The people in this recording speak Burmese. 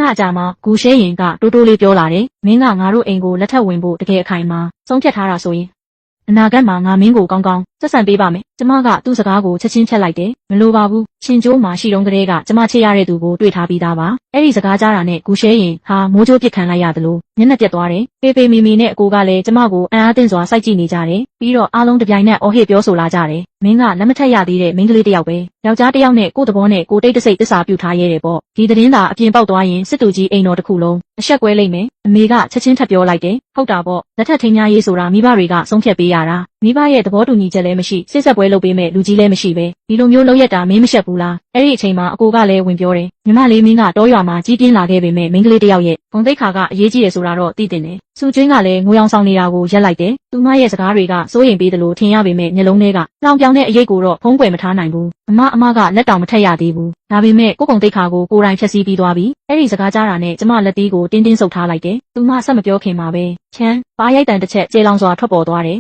ခကြာမှဂူရှဲရင်ကတိုးတိုးလေးပြောလာတယ်မင်းကငါတို့အိမ်ကိုလက်ထပ်ဝင်ဖို့တကယ်အခိုင်အမာဆုံးဖြတ်ထားတာဆိုရင်အနာဂတ်မှာငါမင်းကိုကောင်းကောင်းဆက်ဆံပေးပါမယ်ကျမကသူ့စကားကိုချက်ချင်းဖြတ်လိုက်တယ်မလိုပါဘူးရှင်ကျိုးမှာရှိတုန်းကလေးကကျမချစ်ရတဲ့သူကိုတွေ့ထားပြီးသားပါအဲ့ဒီစကားကြားတာနဲ့ဂူရှဲရင်ဟာမိုးကြိုးပစ်ခံလိုက်ရတယ်လို့မျက်နှာပြက်သွားတယ်ပေပေမီမီနဲ့အကိုကလည်းကျမကိုအံ့အားသင့်စွာစိုက်ကြည့်နေကြတယ်ပြီးတော့အားလုံးတပြိုင်နက်အော်ဟစ်ပြောဆိုလာကြတယ်မင်းကလက်မထက်ရသေးတဲ့မိန်းကလေးတစ်ယောက်ပဲယောက်ျားတစ်ယောက်နဲ့ကိုယ့်သဘောနဲ့ကိုယ်တိတ်တဆိတ်တစ္ဆာပြုထားရဲတယ်ပေါ့ဒီသတင်းသာအပြင်ပေါက်သွားရင်စစ်တူကြီးအိမ်တော်တစ်ခုလုံးအဆက်ကွဲလိမ့်မယ်အမေကချက်ချင်းထပ်ပြောလိုက်တယ်ဟုတ်တာပေါ့လက်ထက်ထိန်းများရေးဆိုတာမိဘတွေကဆုံးဖြတ်ပေးရတာမိဘရဲ့သဘောတူညီချက်လည်းမရှိစစ်ဆက်ပွဲလုပ်ပေးမဲ့လူကြီးလည်းမရှိပဲဒီလိုမျိုးလုပ်ရတာမင်းမရှက်ဘူးလားအဲ့ဒီအချိန်မှာအကိုကလည်းဝင်ပြောတယ်ညီမလေးမင်းကတောရွာမှာကြီးပြင်းလာခဲ့ပေမဲ့မိန်းကလေးတစ်ယောက်ရဲ့ဂုဏ်သိက္ခာကအရေးကြီးတယ်ဆိုတာတော့သိတင်တယ်စူကျွင်းကလည်းငိုရောင်ဆောင်နေတာကိုရက်လိုက်တယ်သူမရဲ့စကားတွေကစိုးရိမ်ပေးသလိုထင်ရပေမဲ့မျက်လုံးထဲကလောင်ပြောင်တဲ့အရေးကိုတော့ဖုံးကွယ်မထားနိုင်ဘူးအမကလက်တောင်မထက်ရသေးဘူးဒါပေမဲ့ကိုယ်ဂုဏ်သိက္ခာကိုကိုယ်တိုင်ဖျက်ဆီးပြီးသွားပြီအဲ့ဒီစကားကြားတာနဲ့ကျမလက်သီးကိုတင်းတင်းဆုပ်ထားလိုက်တယ်သူမဆက်မပြောခင်မှာပဲချမ်းပါးရိုက်တန်တစ်ချက်ကျေလောင်စွာထွက်ပေါ်သွားတယ်